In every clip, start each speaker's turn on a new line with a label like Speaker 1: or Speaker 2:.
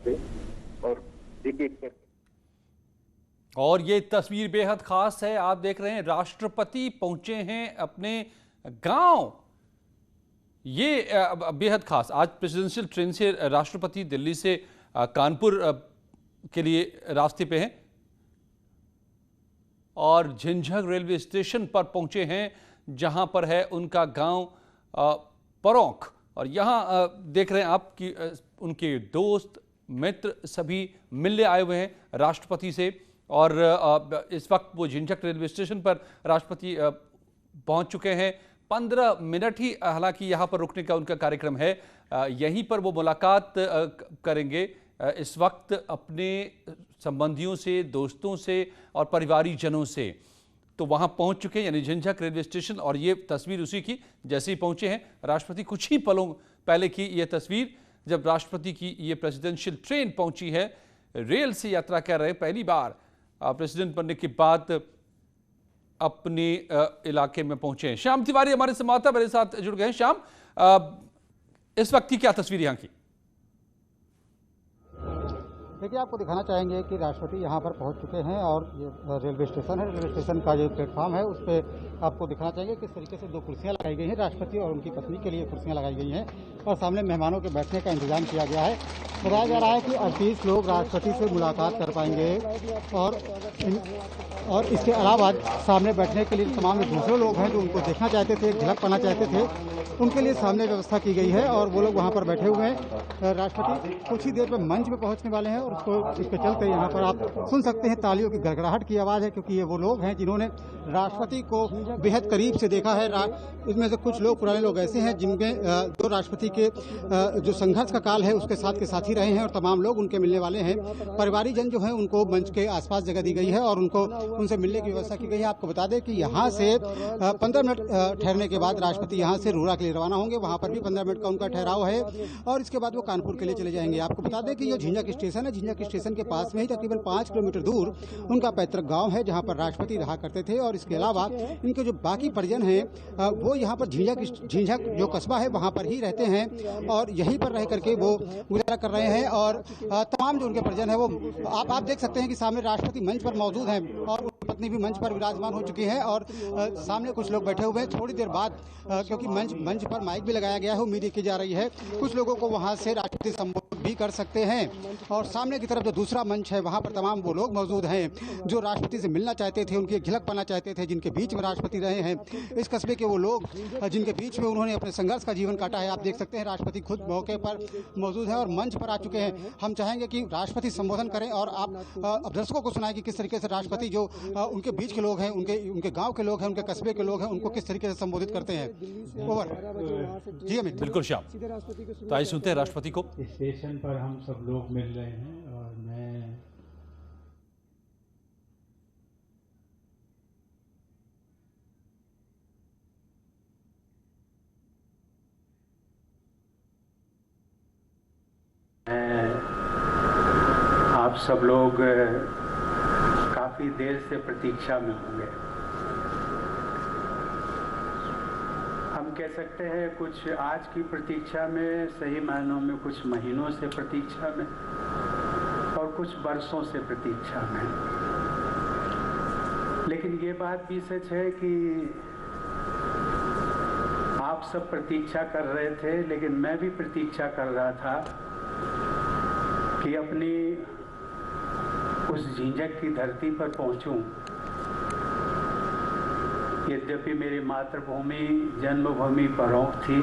Speaker 1: थे और एक एक कर।
Speaker 2: और ये तस्वीर बेहद खास है। आप देख रहे हैं राष्ट्रपति पहुंचे हैं अपने गांव। ये बेहद खास, आज प्रेसिडेंशियल ट्रेन से राष्ट्रपति दिल्ली से कानपुर के लिए रास्ते पे हैं और झिंझक रेलवे स्टेशन पर पहुंचे हैं जहां पर है उनका गांव परौंख। और यहां देख रहे हैं आप कि उनके दोस्त मित्र सभी मिलने आए हुए हैं राष्ट्रपति से। और इस वक्त वो झिंझक रेलवे स्टेशन पर राष्ट्रपति पहुंच चुके हैं। 15 मिनट ही हालांकि यहाँ पर रुकने का उनका कार्यक्रम है। यहीं पर वो मुलाकात करेंगे इस वक्त अपने संबंधियों से, दोस्तों से और परिवारीजनों से। तो वहाँ पहुँच चुके हैं यानी झिंझक रेलवे स्टेशन। और ये तस्वीर उसी की, जैसे ही पहुँचे हैं राष्ट्रपति, कुछ ही पलों पहले की ये तस्वीर जब राष्ट्रपति की ये प्रेसिडेंशियल ट्रेन पहुँची है, रेल से यात्रा कर रहे हैं। पहली बार प्रेसिडेंट बनने के बाद अपने इलाके में पहुंचे हैं। श्याम तिवारी हमारे संवाददाता मेरे साथ जुड़ गए हैं। श्याम, इस वक्त की क्या तस्वीर यहाँ की?
Speaker 3: देखिए, आपको दिखाना चाहेंगे कि राष्ट्रपति यहाँ पर पहुँच चुके हैं और ये रेलवे स्टेशन है। रेलवे स्टेशन का जो प्लेटफॉर्म है उस पर आपको दिखाना चाहेंगे किस तरीके से 2 कुर्सियाँ लगाई गई हैं। राष्ट्रपति और उनकी पत्नी के लिए कुर्सियाँ लगाई गई हैं और सामने मेहमानों के बैठने का इंतजाम किया गया है। बताया जा रहा है कि 38 लोग राष्ट्रपति से मुलाकात कर पाएंगे और इसके अलावा सामने बैठने के लिए तमाम दूसरे लोग हैं जो उनको देखना चाहते थे, झलक पाना चाहते थे, उनके लिए सामने व्यवस्था की गई है और वो लोग वहाँ पर बैठे हुए हैं। राष्ट्रपति कुछ ही देर में मंच में पहुँचने वाले हैं और इसके चलते यहाँ पर आप सुन सकते हैं तालियों की गड़गड़ाहट की आवाज़ है, क्योंकि ये वो लोग हैं जिन्होंने राष्ट्रपति को बेहद करीब से देखा है। इसमें से कुछ लोग, पुराने लोग ऐसे हैं जिनमें जो राष्ट्रपति के जो संघर्ष का काल है उसके साथी रहे हैं और तमाम लोग उनके मिलने वाले हैं। परिवारीजन जो है उनको मंच के आसपास जगह दी गई है और उनसे मिलने की व्यवस्था की गई है। आपको बता दें कि यहाँ से 15 मिनट ठहरने के बाद राष्ट्रपति यहाँ से रूड़ा के लिए रवाना होंगे। वहाँ पर भी 15 मिनट का उनका ठहराव है और इसके बाद वो कानपुर के लिए चले जाएंगे। आपको बता दें कि ये झिंझक स्टेशन है। झिंझक स्टेशन के पास में ही तकरीबन 5 किलोमीटर दूर उनका पैतृक गाँव है जहाँ पर राष्ट्रपति रहा करते थे। और इसके अलावा इनके जो बाकी परिजन हैं वो यहाँ पर झिंझक जो कस्बा है वहाँ पर ही रहते हैं और यहीं पर रह करके वो गुजारा कर रहे हैं। और तमाम जो उनके परिजन है वो आप देख सकते हैं कि सामने राष्ट्रपति मंच पर मौजूद हैं और उनकी पत्नी भी मंच पर विराजमान हो चुकी है और सामने कुछ लोग बैठे हुए हैं। थोड़ी देर बाद क्योंकि मंच पर माइक भी लगाया गया है, उम्मीद की जा रही है कुछ लोगों को वहाँ से राष्ट्रपति संबोधित भी कर सकते हैं। और सामने की तरफ जो दूसरा मंच है वहाँ पर तमाम वो लोग मौजूद हैं जो राष्ट्रपति से मिलना चाहते थे, उनकी झलक पाना चाहते थे, जिनके बीच में राष्ट्रपति रहे हैं। इस कस्बे के वो लोग जिनके बीच में उन्होंने अपने संघर्ष का जीवन काटा है। आप देख सकते हैं राष्ट्रपति खुद मौके पर मौजूद है और मंच पर आ चुके हैं। हम चाहेंगे कि राष्ट्रपति संबोधन करें और आप अब दर्शकों को सुनाएं कि किस तरीके से राष्ट्रपति जो उनके बीच के लोग हैं, उनके गाँव के लोग हैं, उनके कस्बे के लोग हैं, उनको किस तरीके से संबोधित करते हैं। ओवर। जी अमित।
Speaker 2: बिल्कुल श्याम, तो आइए सुनते हैं राष्ट्रपति को।
Speaker 4: स्टेशन पर हम सब लोग मिल रहे हैं और आप सब लोग काफी देर से प्रतीक्षा में होंगे। हम कह सकते हैं कुछ आज की प्रतीक्षा में, सही मायनों में कुछ महीनों से प्रतीक्षा में और कुछ वर्षों से प्रतीक्षा में। लेकिन ये बात भी सच है कि आप सब प्रतीक्षा कर रहे थे, लेकिन मैं भी प्रतीक्षा कर रहा था कि अपनी उस झिंझक की धरती पर पहुंचूं। यद्यपि मेरी मातृभूमि, जन्मभूमि परौंख थी,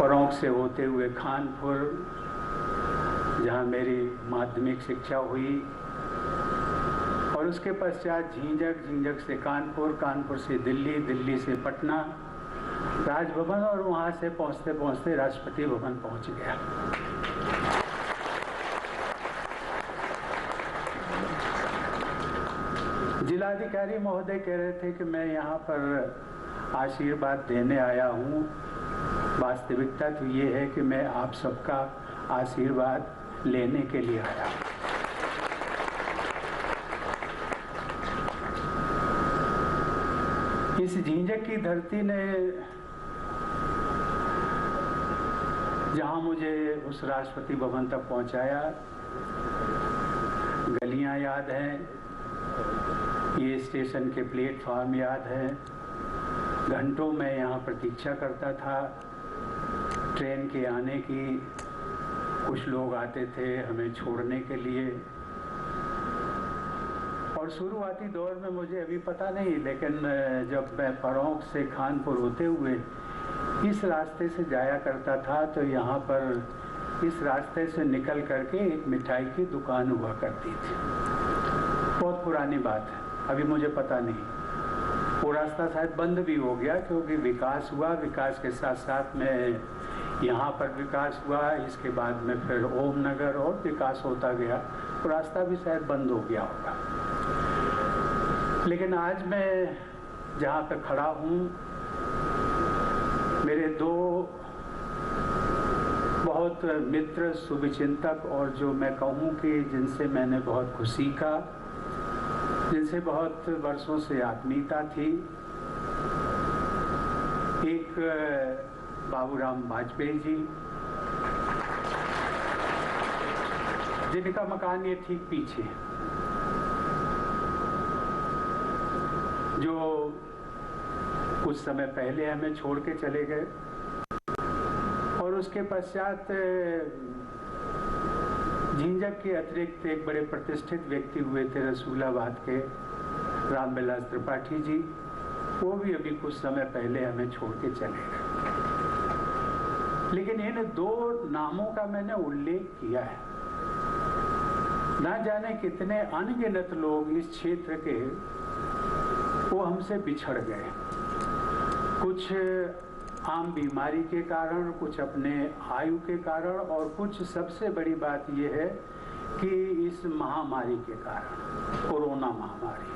Speaker 4: परौंख से होते हुए कानपुर जहां मेरी माध्यमिक शिक्षा हुई और उसके पश्चात झिंझक, झिंझक से कानपुर, कानपुर से दिल्ली, दिल्ली से पटना, राजभवन और वहां से पहुंचते पहुंचते राष्ट्रपति भवन पहुंच गया। जिलाधिकारी महोदय कह रहे थे कि मैं यहाँ पर आशीर्वाद देने आया हूँ। वास्तविकता तो ये है कि मैं आप सबका आशीर्वाद लेने के लिए आया हूँ। इस झिंझक की धरती ने जहां मुझे उस राष्ट्रपति भवन तक पहुंचाया। गलियां याद हैं, ये स्टेशन के प्लेटफॉर्म याद हैं। घंटों मैं यहाँ प्रतीक्षा करता था ट्रेन के आने की। कुछ लोग आते थे हमें छोड़ने के लिए, और शुरुआती दौर में मुझे अभी पता नहीं, लेकिन जब मैं परोंक से कानपुर होते हुए इस रास्ते से जाया करता था तो यहाँ पर इस रास्ते से निकल करके एक मिठाई की दुकान हुआ करती थी। बहुत पुरानी बात है, अभी मुझे पता नहीं। वो रास्ता शायद बंद भी हो गया क्योंकि विकास हुआ। विकास के साथ साथ में यहाँ पर विकास हुआ, इसके बाद में फिर ओम नगर और विकास होता गया। वो रास्ता भी शायद बंद हो गया होगा। लेकिन आज मैं जहाँ पे खड़ा हूँ, मेरे दो बहुत मित्र, शुभचिंतक, और जो मैं कहूँ कि जिनसे मैंने बहुत कुछ सीखा, जिनसे बहुत वर्षों से आत्मीयता थी। एक बाबूराम वाजपेयी जी, जिनका मकान ये ठीक पीछे है, जो कुछ समय पहले हमें छोड़ के चले गए। और उसके पश्चात झिंझक के अतिरिक्त एक बड़े प्रतिष्ठित व्यक्ति हुए थे रसूलाबाद के, रामविलास त्रिपाठी जी। वो भी अभी कुछ समय पहले हमें छोड़ के चले गए। लेकिन इन दो नामों का मैंने उल्लेख किया है। ना जाने कितने अनगिनत लोग इस क्षेत्र के वो हमसे बिछड़ गए, कुछ आम बीमारी के कारण, कुछ अपने आयु के कारण, और कुछ सबसे बड़ी बात यह है कि इस महामारी के कारण, कोरोना महामारी।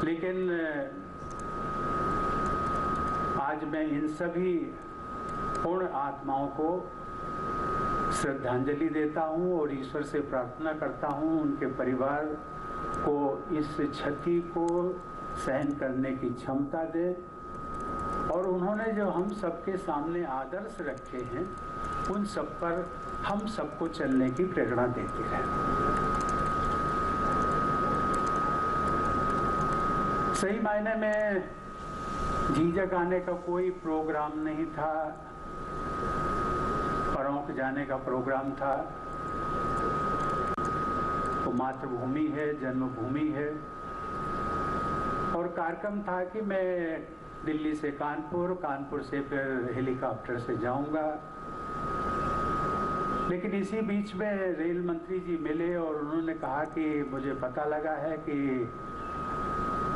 Speaker 4: लेकिन आज मैं इन सभी पूर्ण आत्माओं को श्रद्धांजलि देता हूं और ईश्वर से प्रार्थना करता हूं उनके परिवार को इस क्षति को सहन करने की क्षमता दे, और उन्होंने जो हम सबके सामने आदर्श रखे हैं उन सब पर हम सबको चलने की प्रेरणा देते रहे। सही मायने में झिंझक आने का कोई प्रोग्राम नहीं था, परोंक जाने का प्रोग्राम था। तो मातृभूमि है, जन्मभूमि है, और कार्यक्रम था कि मैं दिल्ली से कानपुर, कानपुर से फिर हेलीकॉप्टर से जाऊंगा। लेकिन इसी बीच में रेल मंत्री जी मिले और उन्होंने कहा कि मुझे पता लगा है कि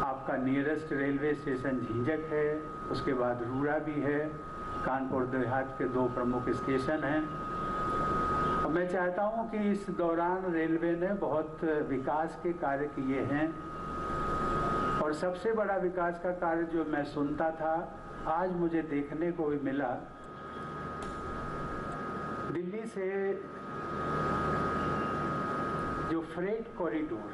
Speaker 4: आपका नियरेस्ट रेलवे स्टेशन झिंझक है, उसके बाद रूरा भी है, कानपुर देहात के दो प्रमुख स्टेशन हैं। और मैं चाहता हूं कि इस दौरान रेलवे ने बहुत विकास के कार्य किए हैं, और सबसे बड़ा विकास का कार्य जो मैं सुनता था आज मुझे देखने को भी मिला। दिल्ली से जो फ्रेट कॉरिडोर,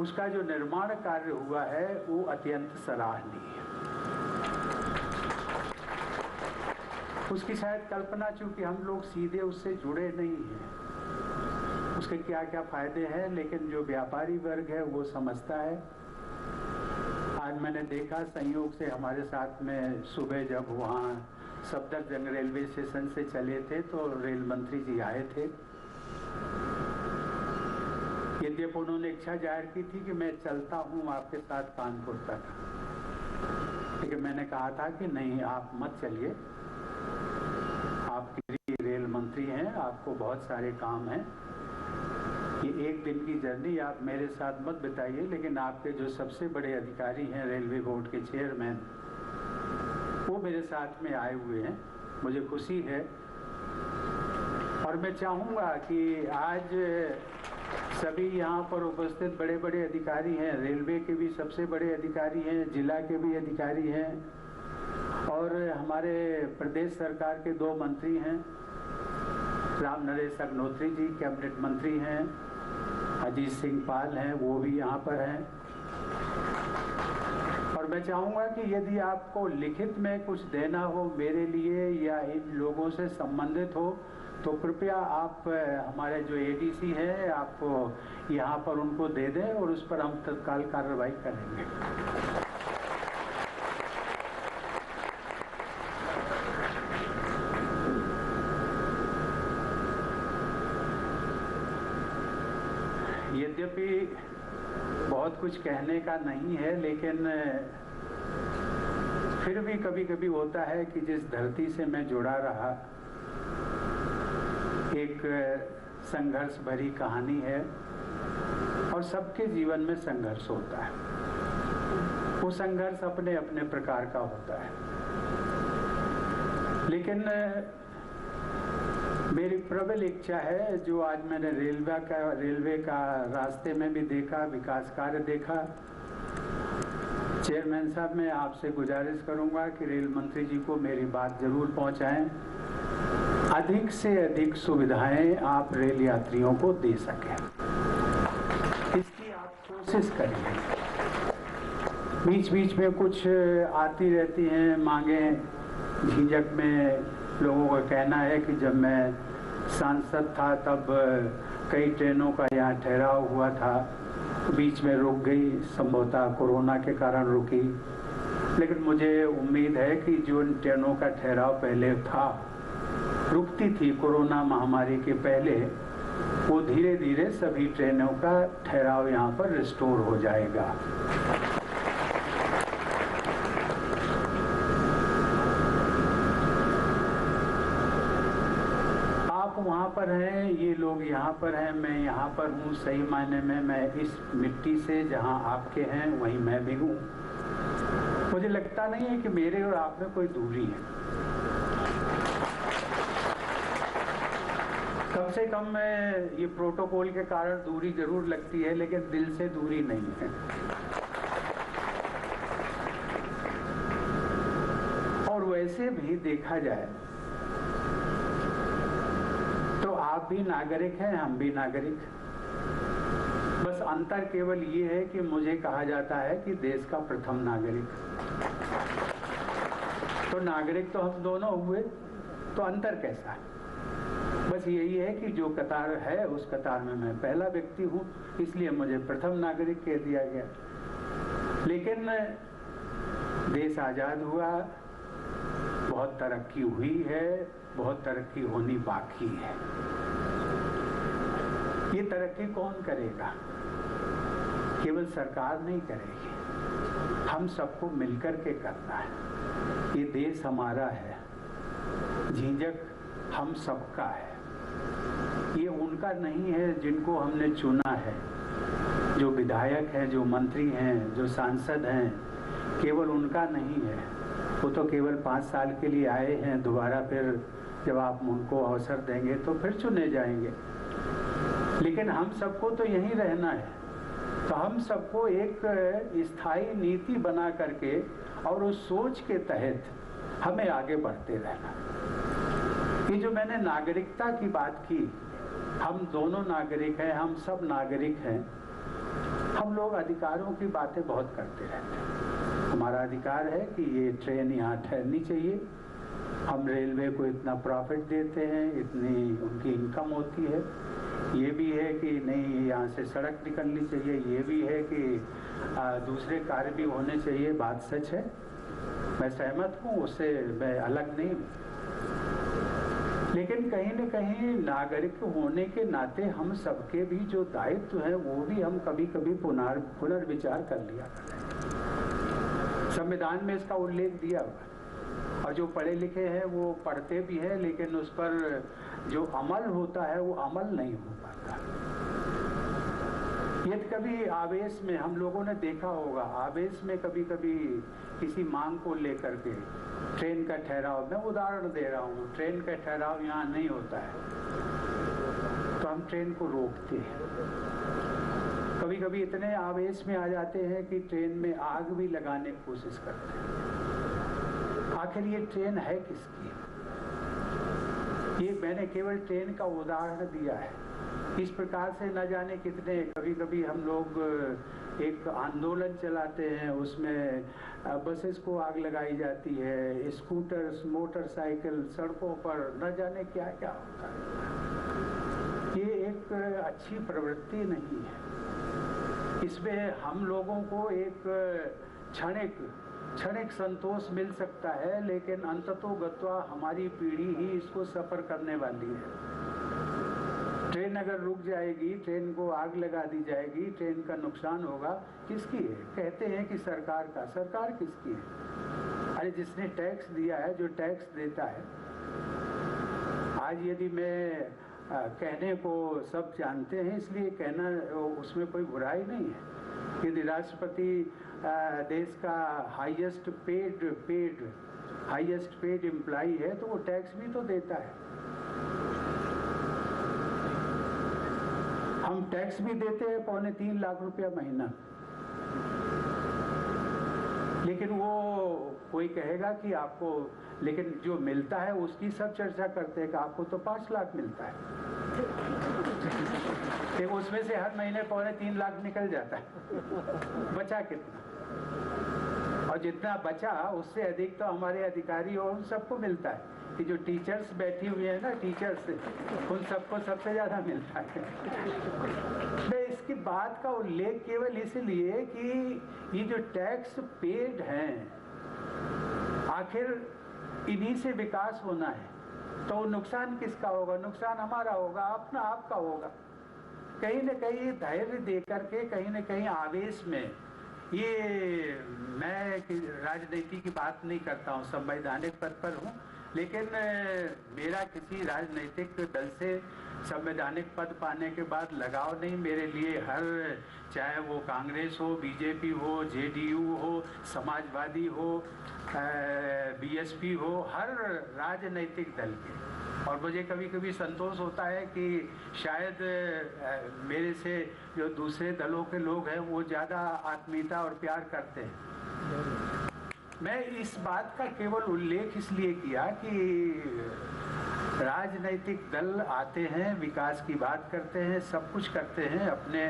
Speaker 4: उसका जो निर्माण कार्य हुआ है वो अत्यंत सराहनीय है। उसकी शायद कल्पना, चूंकि हम लोग सीधे उससे जुड़े नहीं हैं, उसके क्या क्या फायदे हैं, लेकिन जो व्यापारी वर्ग है वो समझता है। आज मैंने देखा संयोग से हमारे साथ में सुबह जब वहाँ सफदरजंग रेलवे स्टेशन से चले थे तो रेल मंत्री जी आए थे। यद्यपि उन्होंने इच्छा जाहिर की थी कि मैं चलता हूँ आपके साथ कानपुर तक, लेकिन मैंने कहा था कि नहीं, आप मत चलिए, आप रेल मंत्री हैं, आपको बहुत सारे काम हैं, ये एक दिन की जर्नी आप मेरे साथ मत बिताइए। लेकिन आपके जो सबसे बड़े अधिकारी हैं, रेलवे बोर्ड के चेयरमैन, वो मेरे साथ में आए हुए हैं, मुझे खुशी है। और मैं चाहूँगा कि आज सभी यहाँ पर उपस्थित बड़े बड़े अधिकारी हैं, रेलवे के भी सबसे बड़े अधिकारी हैं, जिला के भी अधिकारी हैं, और हमारे प्रदेश सरकार के दो मंत्री हैं, राम नरेश अग्नोत्री जी कैबिनेट मंत्री हैं, अजीत सिंह पाल हैं, वो भी यहाँ पर हैं। और मैं चाहूँगा कि यदि आपको लिखित में कुछ देना हो मेरे लिए या इन लोगों से संबंधित हो तो कृपया आप हमारे जो एडीसी हैं आप यहाँ पर उनको दे दें और उस पर हम तत्काल कार्रवाई करेंगे। यद्यपि बहुत कुछ कहने का नहीं है, लेकिन फिर भी कभी कभी होता है कि जिस धरती से मैं जुड़ा रहा, एक संघर्ष भरी कहानी है और सबके जीवन में संघर्ष होता है। वो संघर्ष अपने अपने प्रकार का होता है, लेकिन मेरी प्रबल इच्छा है, जो आज मैंने रेलवे का रास्ते में भी देखा, विकास कार्य देखा। चेयरमैन साहब, मैं आपसे गुजारिश करूंगा कि रेल मंत्री जी को मेरी बात जरूर पहुंचाएं, अधिक से अधिक सुविधाएं आप रेल यात्रियों को दे सकें, इसकी आप कोशिश करिए। बीच बीच में कुछ आती रहती हैं मांगें, झिझक में लोगों का कहना है कि जब मैं सांसद था तब कई ट्रेनों का यहाँ ठहराव हुआ था, बीच में रुक गई, संभवतः कोरोना के कारण रुकी। लेकिन मुझे उम्मीद है कि जो ट्रेनों का ठहराव पहले था, रुकती थी कोरोना महामारी के पहले, वो धीरे धीरे सभी ट्रेनों का ठहराव यहाँ पर रिस्टोर हो जाएगा। वहाँ पर हैं, ये लोग यहाँ पर हैं, मैं यहाँ पर हूँ। सही मायने में मैं इस मिट्टी से जहाँ आपके हैं वहीं मैं भी हूँ। मुझे लगता नहीं है कि मेरे और आप में कोई दूरी है। कम से कम ये प्रोटोकॉल के कारण दूरी जरूर लगती है, लेकिन दिल से दूरी नहीं है। और वैसे भी देखा जाए तो आप भी नागरिक हैं, हम भी नागरिक। बस अंतर केवल ये है कि मुझे कहा जाता है कि देश का प्रथम नागरिक। तो नागरिक तो हम दोनों हुए, तो अंतर कैसा है? बस यही है कि जो कतार है उस कतार में मैं पहला व्यक्ति हूँ, इसलिए मुझे प्रथम नागरिक कह दिया गया। लेकिन देश आजाद हुआ, बहुत तरक्की हुई है, बहुत तरक्की होनी बाकी है। ये तरक्की कौन करेगा? केवल सरकार नहीं करेगी, हम सबको मिलकर के करना है। ये देश हमारा है, झिझक हम सबका है। ये उनका नहीं है जिनको हमने चुना है, जो विधायक हैं, जो मंत्री हैं, जो सांसद हैं, केवल उनका नहीं है। वो तो केवल 5 साल के लिए आए हैं, दोबारा फिर जब आप उनको अवसर देंगे तो फिर चुने जाएंगे। लेकिन हम सबको तो यहीं रहना है, तो हम सबको एक स्थायी नीति बना करके और उस सोच के तहत हमें आगे बढ़ते रहना। ये जो मैंने नागरिकता की बात की, हम दोनों नागरिक हैं, हम सब नागरिक हैं। हम लोग अधिकारों की बातें बहुत करते रहते हैं। हमारा अधिकार है कि ये ट्रेन यहाँ ठहरनी चाहिए, हम रेलवे को इतना प्रॉफिट देते हैं, इतनी उनकी इनकम होती है। ये भी है कि नहीं, यहाँ से सड़क निकलनी चाहिए, ये भी है कि दूसरे कार्य भी होने चाहिए। बात सच है, मैं सहमत हूँ, उससे मैं अलग नहीं हूँ। लेकिन कहीं न कहीं नागरिक होने के नाते हम सबके भी जो दायित्व है वो भी हम कभी कभी पुनर्विचार कर लिया करते हैं। संविधान में इसका उल्लेख दिया हुआ, और जो पढ़े लिखे हैं वो पढ़ते भी हैं, लेकिन उस पर जो अमल होता है वो अमल नहीं हो पाता। यदि कभी आवेश में, हम लोगों ने देखा होगा, आवेश में कभी कभी किसी मांग को लेकर के ट्रेन का ठहराव, मैं उदाहरण दे रहा हूँ, ट्रेन का ठहराव यहाँ नहीं होता है तो हम ट्रेन को रोकते हैं। कभी कभी इतने आवेश में आ जाते हैं कि ट्रेन में आग भी लगाने की कोशिश करते हैं। आखिर ये ट्रेन है किसकी? ये मैंने केवल ट्रेन का उदाहरण दिया है। इस प्रकार से न जाने कितने, कभी कभी हम लोग एक आंदोलन चलाते हैं, उसमें बसेस को आग लगाई जाती है, स्कूटर्स, मोटरसाइकिल सड़कों पर न जाने क्या क्या होता है। ये एक अच्छी प्रवृत्ति नहीं है। इसमें हम लोगों को एक क्षणिक संतोष मिल सकता है, लेकिन अंततोगत्वा हमारी पीढ़ी ही इसको सफर करने वाली है। ट्रेन अगर रुक जाएगी, ट्रेन को आग लगा दी जाएगी, ट्रेन का नुकसान होगा, किसकी है? कहते हैं कि सरकार का। सरकार किसकी है? अरे जिसने टैक्स दिया है, जो टैक्स देता है। आज यदि मैं कहने को सब जानते हैं, इसलिए कहना उसमें कोई बुराई नहीं है। यदि राष्ट्रपति देश का हाईएस्ट पेड एम्प्लॉई है तो वो टैक्स भी तो देता है। हम टैक्स भी देते हैं 2.25 लाख रुपया महीना, लेकिन वो कोई कहेगा कि आपको, लेकिन जो मिलता है उसकी सब चर्चा करते हैं कि आपको तो 5 लाख मिलता है, कि उसमें से हर महीने 2.25 लाख निकल जाता है। बचा कितना? और जितना बचा उससे अधिक तो हमारे अधिकारी और उन सबको मिलता है कि जो टीचर्स बैठी हुई है ना, टीचर्स, उन सबको सबसे ज्यादा मिलता है। मैं इसकी बात का उल्लेख केवल इसलिए कि ये जो टैक्स पेड हैं, आखिर इन्हीं से विकास होना है, तो नुकसान किसका होगा? नुकसान हमारा होगा, अपना आपका होगा। कहीं न कहीं धैर्य दे करके, कहीं न कहीं आवेश में, ये मैं राजनीति की बात नहीं करता हूँ, संवैधानिक पद पर हूँ, लेकिन मेरा किसी राजनीतिक दल से संवैधानिक पद पाने के बाद लगाव नहीं। मेरे लिए हर, चाहे वो कांग्रेस हो, बीजेपी हो, जेडीयू हो, समाजवादी हो, बीएसपी हो, हर राजनीतिक दल के। और मुझे कभी कभी संतोष होता है कि शायद मेरे से जो दूसरे दलों के लोग हैं वो ज़्यादा आत्मीयता और प्यार करते हैं। मैं इस बात का केवल उल्लेख इसलिए किया कि राजनीतिक दल आते हैं, विकास की बात करते हैं, सब कुछ करते हैं, अपने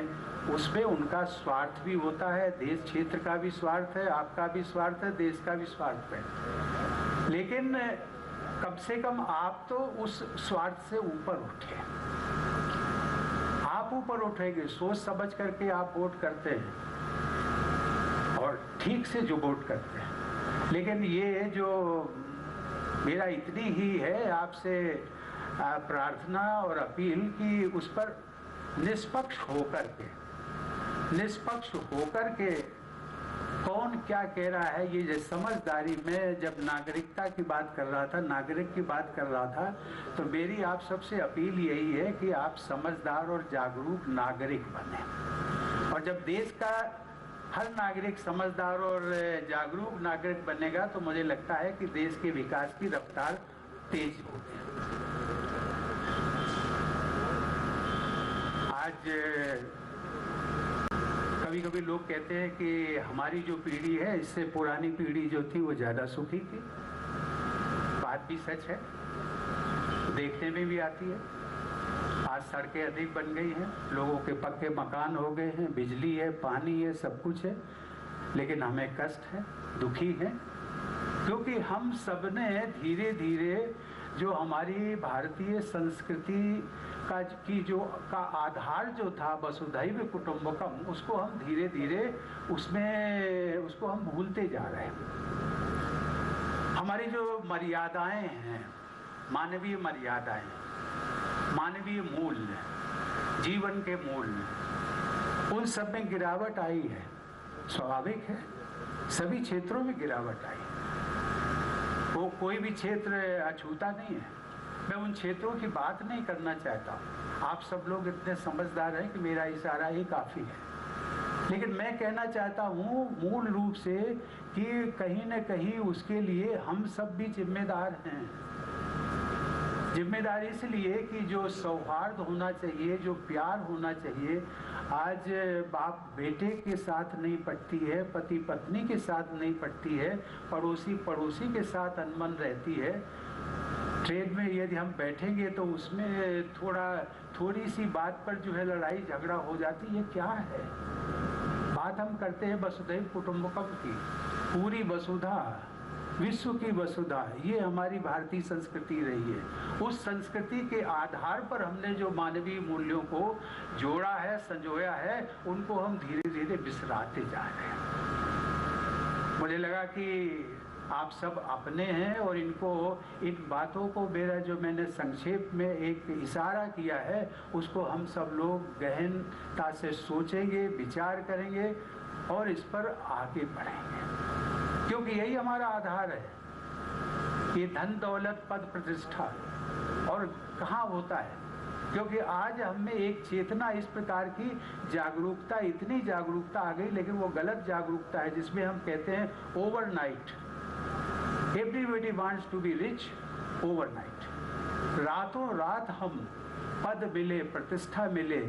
Speaker 4: उसमें उनका स्वार्थ भी होता है, देश क्षेत्र का भी स्वार्थ है, आपका भी स्वार्थ है, देश का भी स्वार्थ है। लेकिन कम से कम आप तो उस स्वार्थ से ऊपर उठे। आप ऊपर उठेंगे, सोच समझ करके आप वोट करते हैं, और ठीक से जो वोट करते हैं। लेकिन ये जो मेरा इतनी ही है आपसे प्रार्थना और अपील कि उस पर निष्पक्ष होकर के कौन क्या कह रहा है, ये जो समझदारी में, जब नागरिकता की बात कर रहा था, नागरिक की बात कर रहा था, तो मेरी आप सबसे अपील यही है कि आप समझदार और जागरूक नागरिक बने। और जब देश का हर नागरिक समझदार और जागरूक नागरिक बनेगा तो मुझे लगता है कि देश के विकास की रफ्तार तेज होगी। आज कभी कभी लोग कहते हैं कि हमारी जो पीढ़ी है, इससे पुरानी पीढ़ी जो थी वो ज़्यादा सुखी थी। बात भी सच है, देखने में भी आती है। आज सड़कें अधिक बन गई हैं, लोगों के पक्के मकान हो गए हैं, बिजली है, पानी है, सब कुछ है, लेकिन हमें कष्ट है, दुखी है, क्योंकि हम सब ने धीरे धीरे जो हमारी भारतीय संस्कृति का आधार जो था वसुधैव कुटुंबकम, उसको हम धीरे धीरे उसको हम भूलते जा रहे हैं। हमारी जो मर्यादाएं हैं, मानवीय मर्यादाएं, मानवीय मूल्य, जीवन के मूल्य, उन सब में गिरावट आई है। स्वाभाविक है, सभी क्षेत्रों में गिरावट आई। वो कोई भी क्षेत्र अछूता नहीं है। मैं उन क्षेत्रों की बात नहीं करना चाहता। आप सब लोग इतने समझदार हैं कि मेरा इशारा ही काफ़ी है। लेकिन मैं कहना चाहता हूँ मूल रूप से कि कहीं न कहीं उसके लिए हम सब भी जिम्मेदार हैं। जिम्मेदारी इसलिए कि जो सौहार्द होना चाहिए, जो प्यार होना चाहिए, आज बाप बेटे के साथ नहीं पटती है, पति पत्नी के साथ नहीं पटती है, पड़ोसी के साथ अनबन रहती है। ट्रेन में यदि हम बैठेंगे तो उसमें थोड़ी सी बात पर जो है लड़ाई झगड़ा हो जाती है। क्या है बात हम करते हैं वसुधैव कुटुंबकम की, पूरी वसुधा, विश्व की वसुधा, ये हमारी भारतीय संस्कृति रही है। उस संस्कृति के आधार पर हमने जो मानवीय मूल्यों को जोड़ा है, संजोया है, उनको हम धीरे धीरे बिसराते जा रहे हैं। मुझे लगा कि आप सब अपने हैं और इनको, इन बातों को, मेरा जो मैंने संक्षेप में एक इशारा किया है, उसको हम सब लोग गहनता से सोचेंगे, विचार करेंगे और इस पर आगे बढ़ेंगे, क्योंकि यही हमारा आधार है। ये धन दौलत पद प्रतिष्ठा और कहाँ होता है, क्योंकि आज हमें एक चेतना, इस प्रकार की जागरूकता, इतनी जागरूकता आ गई, लेकिन वो गलत जागरूकता है जिसमें हम कहते हैं overnight, everybody wants to be rich overnight. रातों रात हम पद मिले, प्रतिष्ठा मिले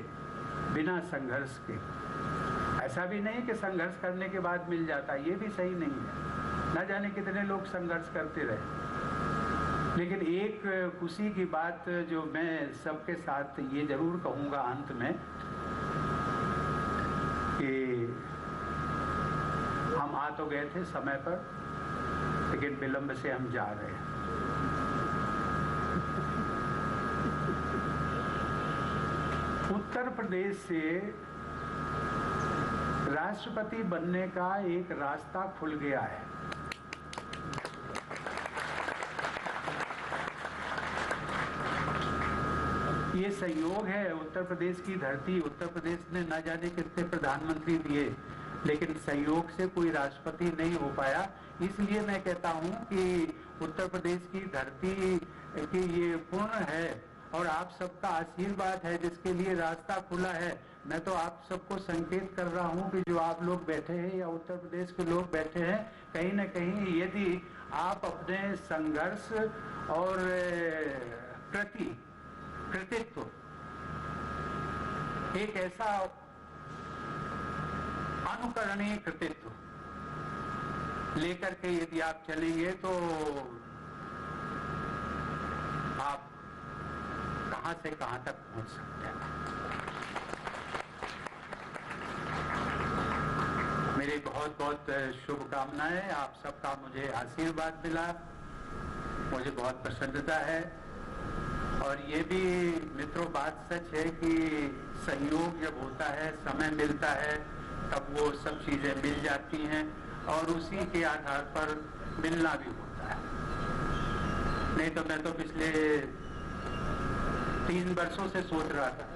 Speaker 4: बिना संघर्ष के। ऐसा भी नहीं कि संघर्ष करने के बाद मिल जाता, ये भी सही नहीं है। न जाने कितने लोग संघर्ष करते रहे। लेकिन एक खुशी की बात जो मैं सबके साथ ये जरूर कहूँगा अंत में, कि हम आ तो गए थे समय पर, लेकिन विलंब से हम जा रहे हैं। उत्तर प्रदेश से राष्ट्रपति बनने का एक रास्ता खुल गया है। ये संयोग है, उत्तर प्रदेश की धरती, उत्तर प्रदेश ने न जाने कितने प्रधानमंत्री दिए, लेकिन संयोग से कोई राष्ट्रपति नहीं हो पाया। इसलिए मैं कहता हूं कि उत्तर प्रदेश की धरती की ये पूर्ण है और आप सबका आशीर्वाद है जिसके लिए रास्ता खुला है। मैं तो आप सबको संकेत कर रहा हूं कि जो आप लोग बैठे हैं या उत्तर प्रदेश के लोग बैठे हैं, कहीं न कहीं यदि आप अपने संघर्ष और कृतित्व, एक ऐसा अनुकरणीय कृतित्व लेकर के यदि आप चलेंगे तो आप कहां से कहां तक पहुंच सकते हैं। मेरी बहुत बहुत शुभकामनाएं, आप सबका मुझे आशीर्वाद मिला, मुझे बहुत प्रसन्नता है। और ये भी मित्रों बात सच है कि सहयोग जब होता है, समय मिलता है, तब वो सब चीजें मिल जाती हैं और उसी के आधार पर मिलना भी होता है। नहीं तो मैं तो पिछले 3 वर्षों से सोच रहा था,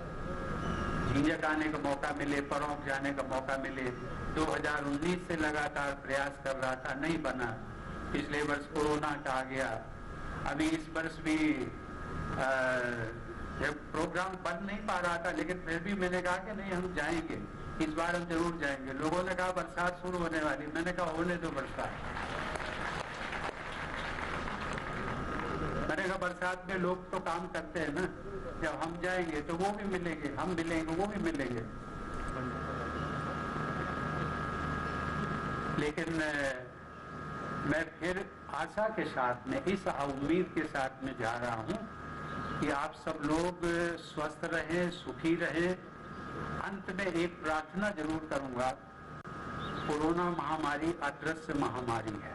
Speaker 4: झींझक आने का मौका मिले, परोंक जाने का मौका मिले। 2019 से लगातार प्रयास कर रहा था, नहीं बना। पिछले वर्ष कोरोना का आ गया, अभी इस वर्ष भी प्रोग्राम बन नहीं पा रहा था, लेकिन फिर भी मैंने कहा कि नहीं, हम जाएंगे, इस बार हम जरूर जाएंगे। लोगों ने कहा बरसात शुरू होने वाली, मैंने कहा होने दो बरसात। मैंने कहा बरसात में लोग तो काम करते हैं ना, जब हम जाएंगे तो वो भी मिलेंगे, हम मिलेंगे, वो भी मिलेंगे। लेकिन मैं फिर आशा के साथ में, इस उम्मीद के साथ में जा रहा हूं कि आप सब लोग स्वस्थ रहें, सुखी रहें। अंत में एक प्रार्थना जरूर करूंगा, कोरोना महामारी अदृश्य महामारी है,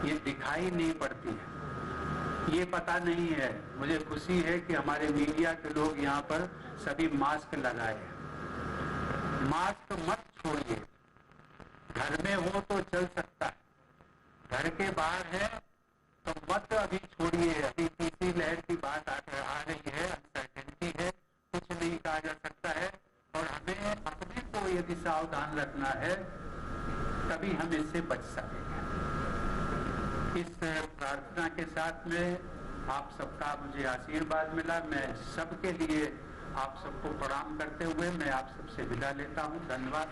Speaker 4: ये दिखाई नहीं पड़ती है, ये पता नहीं है। मुझे खुशी है कि हमारे मीडिया के लोग यहाँ पर सभी मास्क लगाए हैं। मास्क मत छोड़िए, घर में हो तो चल सकता है, घर के बाहर है तो मत अभी छोड़िए। अभी तीसरी लहर की बात आ रही है, अनसर्टेनिटी है, कुछ नहीं कहा जा सकता है और हमें अपने को यदि सावधान रखना है तभी हम इससे बच सकेंगे। इस प्रार्थना के साथ में आप सबका मुझे आशीर्वाद मिला। मैं सबके लिए आप सबको प्रणाम करते हुए मैं आप सबसे विदा लेता हूं। धन्यवाद।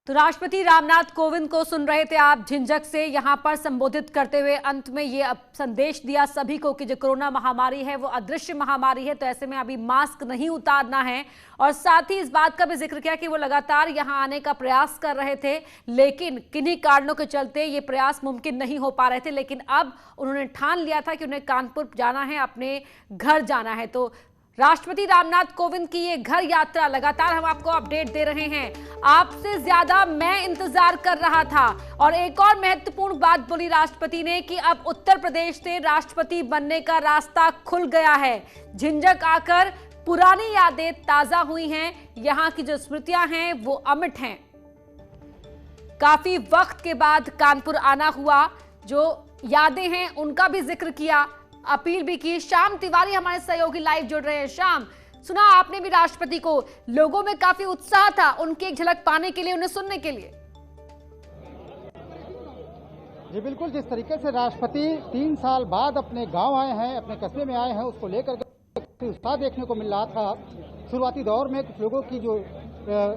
Speaker 5: तो राष्ट्रपति रामनाथ कोविंद को सुन रहे थे आप झिंझक से। यहाँ पर संबोधित करते हुए अंत में ये संदेश दिया सभी को कि जो कोरोना महामारी है वो अदृश्य महामारी है, तो ऐसे में अभी मास्क नहीं उतारना है। और साथ ही इस बात का भी जिक्र किया कि वो लगातार यहाँ आने का प्रयास कर रहे थे, लेकिन किन्हीं कारणों के चलते ये प्रयास मुमकिन नहीं हो पा रहे थे। लेकिन अब उन्होंने ठान लिया था कि उन्हें कानपुर जाना है, अपने घर जाना है। तो राष्ट्रपति रामनाथ कोविंद की ये घर यात्रा, लगातार हम आपको अपडेट दे रहे हैं। आपसे ज्यादा मैं इंतजार कर रहा था। और एक और महत्वपूर्ण बात बोली राष्ट्रपति ने कि अब उत्तर प्रदेश से राष्ट्रपति बनने का रास्ता खुल गया है। झिंझक आकर पुरानी यादें ताजा हुई हैं, यहां की जो स्मृतियां हैं वो अमिट हैं। काफी वक्त के बाद कानपुर आना हुआ, जो यादें हैं उनका भी जिक्र किया, अपील भी की। श्याम तिवारी हमारे सहयोगी लाइव जुड़ रहे हैं। श्याम, सुना आपने भी राष्ट्रपति को, लोगों में काफी उत्साह था उनकी एक झलक पाने के लिए, उन्हें सुनने के लिए।
Speaker 3: जी बिल्कुल, जिस तरीके से राष्ट्रपति 3 साल बाद अपने गांव आए हैं, अपने कस्बे में आए हैं, उसको लेकर के उत्साह देखने को मिल रहा था। शुरुआती दौर में कुछ लोगों की जो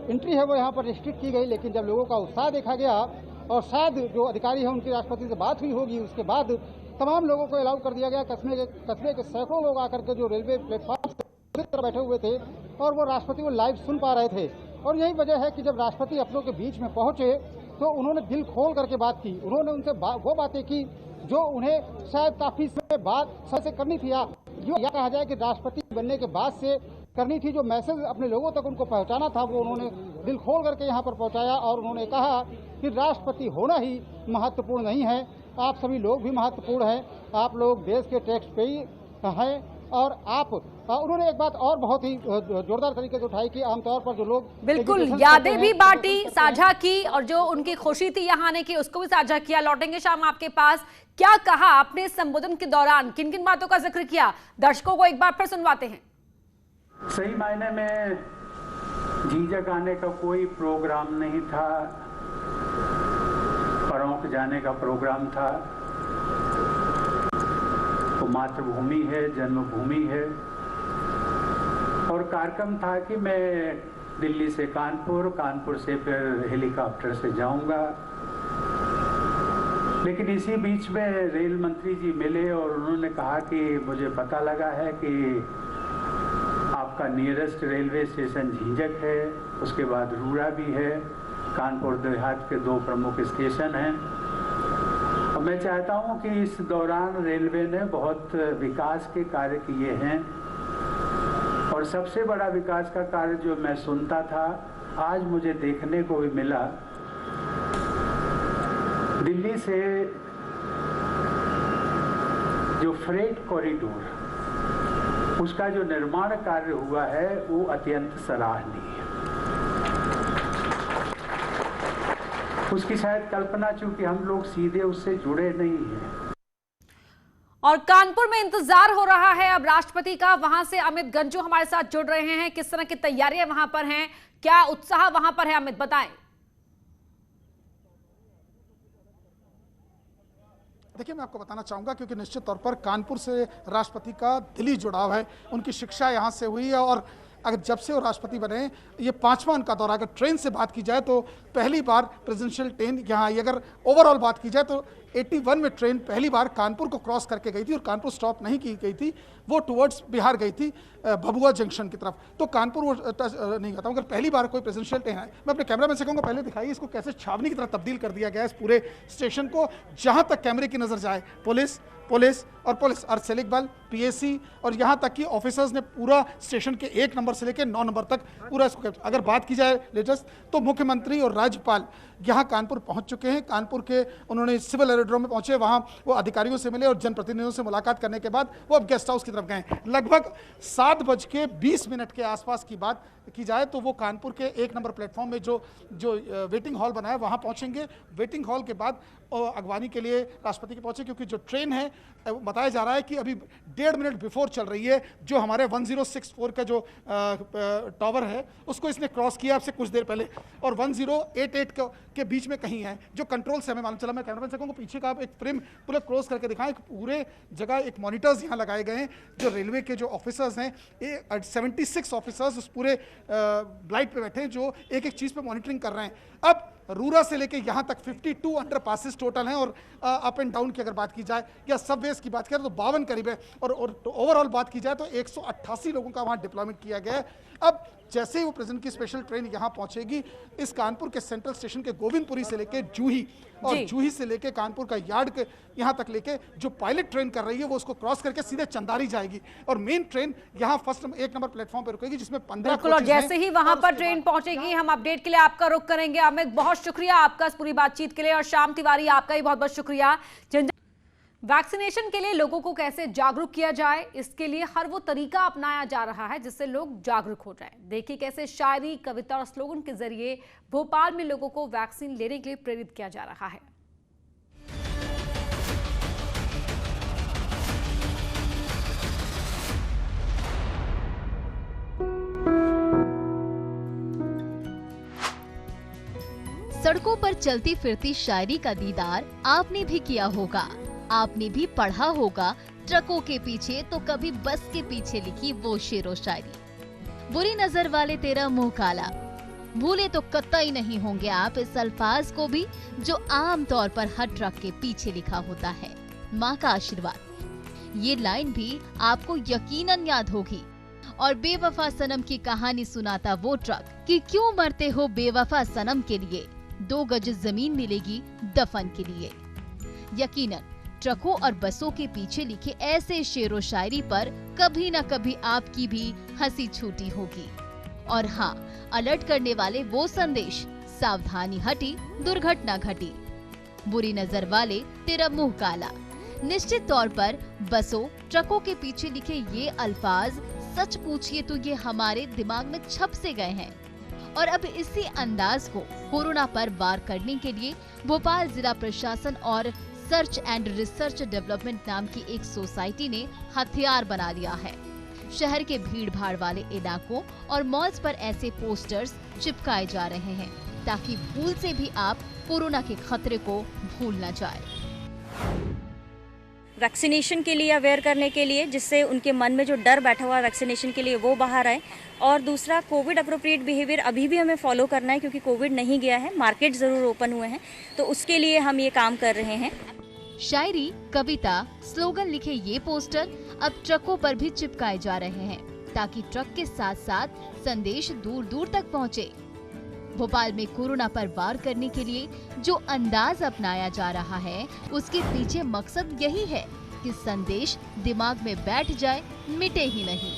Speaker 3: एंट्री है वो यहाँ पर रिस्ट्रिक्ट की गई, लेकिन जब लोगों का उत्साह देखा गया और शायद जो अधिकारी है उनकी राष्ट्रपति से बात हुई होगी, उसके बाद तमाम लोगों को अलाउ कर दिया गया। कस्बे के सैकड़ों लोग आकर के जो रेलवे प्लेटफॉर्म पर बैठे हुए थे और वो राष्ट्रपति को लाइव सुन पा रहे थे। और यही वजह है कि जब राष्ट्रपति अपनों के बीच में पहुंचे तो उन्होंने दिल खोल करके बात की। उन्होंने उनसे वो बातें की जो उन्हें शायद काफी समय बाद सबसे करनी थी, या कहा जाए कि राष्ट्रपति बनने के बाद से करनी थी। जो मैसेज अपने लोगों तक उनको पहुंचाना था वो उन्होंने दिल खोल करके यहाँ पर पहुंचाया। और उन्होंने कहा कि राष्ट्रपति होना ही महत्वपूर्ण नहीं है, आप सभी लोग भी महत्वपूर्ण हैं, आप लोग देश के टैक्स पेई हैं। और आप उन्होंने एक बात और बहुत ही जोरदार तरीके से उठाई कि आमतौर पर जो लोग
Speaker 5: बिल्कुल यादें भी बांटी, साझा की, और जो उनकी खुशी थी यहाँ आने की उसको भी साझा किया। लौटेंगे शाम आपके पास। क्या कहा आपने संबोधन के दौरान, किन किन बातों का जिक्र किया, दर्शकों को एक बार फिर सुनवाते हैं।
Speaker 4: सही मायने में झिंझक आने का कोई प्रोग्राम नहीं था, परौंक जाने का प्रोग्राम था। वो मातृभूमि है, जन्मभूमि है। और कार्यक्रम था कि मैं दिल्ली से कानपुर, कानपुर से फिर हेलीकॉप्टर से जाऊंगा। लेकिन इसी बीच में रेल मंत्री जी मिले और उन्होंने कहा कि मुझे पता लगा है कि आपका नियरेस्ट रेलवे स्टेशन झिंझक है, उसके बाद रूड़ा भी है, कानपुर देहात के 2 प्रमुख स्टेशन हैं। और मैं चाहता हूं कि इस दौरान रेलवे ने बहुत विकास के कार्य किए हैं। और सबसे बड़ा विकास का कार्य जो मैं सुनता था, आज मुझे देखने को भी मिला। दिल्ली से जो फ्रेट कॉरिडोर, उसका जो निर्माण कार्य हुआ है वो अत्यंत सराहनीय है। उसकी शायद कल्पना, चूंकि हम लोग सीधे उससे जुड़े नहीं हैं।
Speaker 5: और कानपुर में इंतजार हो रहा है अब राष्ट्रपति का। वहां से अमित गंजू हमारे साथ जुड़ रहे हैं। किस तरह की तैयारियां वहां पर हैं, क्या उत्साह वहां पर है, अमित बताएं।
Speaker 6: देखिए, मैं आपको बताना चाहूँगा क्योंकि निश्चित तौर पर कानपुर से राष्ट्रपति का दिली जुड़ाव है, उनकी शिक्षा यहाँ से हुई है। और अगर जब से वो राष्ट्रपति बने, ये 5वां उनका दौरा। अगर ट्रेन से बात की जाए तो पहली बार प्रेसिडेंशियल ट्रेन यहाँ आई। अगर ओवरऑल बात की जाए तो 81 में ट्रेन पहली बार कानपुर को क्रॉस करके गई थी और कानपुर स्टॉप नहीं की गई थी, वो टुवर्ड्स बिहार गई थी, भभुआ जंक्शन की तरफ। तो कानपुर वो टच नहीं करता हूँ। अगर पहली बार कोई प्रेसिडेंशियल ट्रेन है, मैं अपने कैमरा मैन से कहूँगा पहले दिखाइए इसको कैसे छावनी की तरह तब्दील कर दिया गया है इस पूरे स्टेशन को। जहाँ तक कैमरे की नज़र जाए पुलिस अर्धसैनिक बल, पीएसी और यहाँ तक कि ऑफिसर्स ने पूरा स्टेशन के 1 नंबर से लेकर 9 नंबर तक पूरा इसको। अगर बात की जाए लेटेस्ट, तो मुख्यमंत्री और राज्यपाल यहाँ कानपुर पहुँच चुके हैं। कानपुर के उन्होंने सिविल एरोड्रोम में पहुँचे, वहाँ वो अधिकारियों से मिले और जनप्रतिनिधियों से मुलाकात करने के बाद वो अब गेस्ट हाउस की तरफ गए। लगभग 7:20 के आसपास की बात की जाए तो वो कानपुर के 1 नंबर प्लेटफॉर्म में जो वेटिंग हॉल बना है वहाँ पहुँचेंगे। वेटिंग हॉल के बाद अगवानी के लिए राष्ट्रपति के पहुँचे, क्योंकि जो ट्रेन है बताया जा रहा है कि अभी 1.5 मिनट बिफोर चल रही है। जो हमारे 1064 का जो टावर है उसको इसने क्रॉस किया आपसे कुछ देर पहले, और 1088 के बीच में कहीं है जो कंट्रोल से हमें मालूम चला। मैं कैमरामैन से कहूँगा पीछे का आप एक फ्रेम पूरा क्रॉस करके दिखाएं। पूरे जगह एक मॉनिटर्स यहाँ लगाए गए हैं। जो रेलवे के जो ऑफिसर्स हैं, 76 ऑफिसर्स उस पूरे ब्लाइट पे बैठे हैं जो एक एक चीज़ पे मॉनिटरिंग कर रहे हैं। अब रूरा से लेके यहाँ तक 52 अंडर पासिस टोटल हैं, और अप एंड डाउन की अगर बात की जाए या सबवेज की बात करें तो 52 करीब है, और ओवरऑल बात की जाए तो 188 लोगों का वहाँ डिप्लॉयमेंट किया गया है। अब जैसे ही वो प्रेसिडेंट की स्पेशल ट्रेन यहाँ पहुंचेगी, इस कानपुर के सेंट्रल स्टेशन के गोविंदपुरी से लेके जूही और जूही से लेके कानपुर का यार्ड के यहाँ तक लेके जो पायलट ट्रेन कर रही है वो उसको क्रॉस करके सीधे चंदारी जाएगी, और मेन ट्रेन यहाँ फर्स्ट 1 नंबर प्लेटफॉर्म पर रुकेगी, जिसमें 15
Speaker 5: बिल्कुल। और जैसे ही वहां पर ट्रेन पहुंचेगी हम अपडेट के लिए आपका रुख करेंगे। अमित, बहुत शुक्रिया आपका इस पूरी बातचीत के लिए, और श्याम तिवारी आपका भी बहुत बहुत शुक्रिया। वैक्सीनेशन के लिए लोगों को कैसे जागरूक किया जाए, इसके लिए हर वो तरीका अपनाया जा रहा है जिससे लोग जागरूक हो जाएं। देखिए कैसे शायरी, कविता और स्लोगन के जरिए भोपाल में लोगों को वैक्सीन लेने के लिए प्रेरित किया जा रहा है।
Speaker 7: सड़कों पर चलती फिरती शायरी का दीदार आपने भी किया होगा, आपने भी पढ़ा होगा ट्रकों के पीछे तो कभी बस के पीछे लिखी वो शेरो शायरी। बुरी नजर वाले तेरा मुंह काला, भूले तो कतई नहीं होंगे आप इस अल्फाज को भी जो आम तौर पर हर ट्रक के पीछे लिखा होता है, माँ का आशीर्वाद। ये लाइन भी आपको यकीनन याद होगी। और बेवफा सनम की कहानी सुनाता वो ट्रक कि क्यों मरते हो बेवफा सनम के लिए, 2 गज जमीन मिलेगी दफन के लिए। यकीनन ट्रकों और बसों के पीछे लिखे ऐसे शेरो शायरी पर कभी न कभी आपकी भी हंसी छूटी होगी। और हाँ, अलर्ट करने वाले वो संदेश, सावधानी हटी दुर्घटना घटी, बुरी नजर वाले तेरा मुंह काला। निश्चित तौर पर बसों ट्रकों के पीछे लिखे ये अल्फाज सच पूछिए तो ये हमारे दिमाग में छप से गए हैं। और अब इसी अंदाज को कोरोना पर वार करने के लिए भोपाल जिला प्रशासन और सर्च एंड रिसर्च डेवलपमेंट नाम की एक सोसाइटी ने हथियार बना लिया है। शहर के भीड़ भाड़ वाले इलाकों और मॉल्स पर ऐसे पोस्टर्स चिपकाए जा रहे हैं ताकि भूल से भी आप कोरोना के खतरे को भूल न जाए।
Speaker 8: वैक्सीनेशन के लिए अवेयर करने के लिए, जिससे उनके मन में जो डर बैठा हुआ है वैक्सीनेशन के लिए वो बाहर आए। और दूसरा, कोविड अप्रोप्रिएट बिहेवियर अभी भी हमें फॉलो करना है क्योंकि कोविड नहीं गया है, मार्केट जरूर ओपन हुए हैं, तो उसके लिए हम ये काम कर रहे हैं।
Speaker 7: शायरी, कविता, स्लोगन लिखे ये पोस्टर अब ट्रकों पर भी चिपकाए जा रहे हैं ताकि ट्रक के साथ साथ संदेश दूर दूर तक पहुंचे। भोपाल में कोरोना पर वार करने के लिए जो अंदाज अपनाया जा रहा है उसके पीछे मकसद यही है कि संदेश दिमाग में बैठ जाए, मिटे ही नहीं।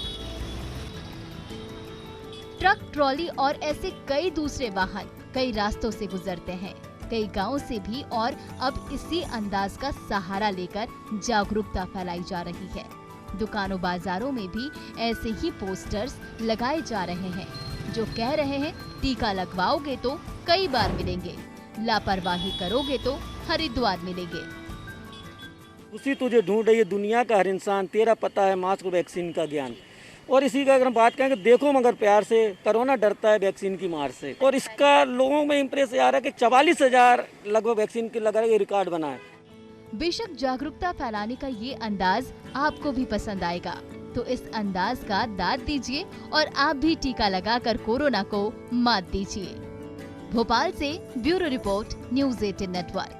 Speaker 7: ट्रक, ट्रॉली और ऐसे कई दूसरे वाहन कई रास्तों से गुजरते हैं, कई गांवों से भी, और अब इसी अंदाज का सहारा लेकर जागरूकता फैलाई जा रही है। दुकानों बाजारों में भी ऐसे ही पोस्टर्स लगाए जा रहे हैं जो कह रहे हैं टीका लगवाओगे तो कई बार मिलेंगे, लापरवाही करोगे तो हरिद्वार मिलेंगे।
Speaker 9: उसी तुझे ढूंढ रही है दुनिया का हर इंसान, तेरा पता है मास्क वैक्सीन का ज्ञान। और इसी का अगर हम बात करें कि देखो मगर प्यार से, कोरोना डरता है वैक्सीन की मार से। और इसका लोगों में इम्प्रेस आ रहा है कि 44,000 लगभग वैक्सीन की लगा ये रिकॉर्ड बना है।
Speaker 7: बेशक जागरूकता फैलाने का ये अंदाज आपको भी पसंद आएगा, तो इस अंदाज का दाद दीजिए और आप भी टीका लगाकर कोरोना को मात दीजिए। भोपाल से ब्यूरो रिपोर्ट, न्यूज़ 18 नेटवर्क।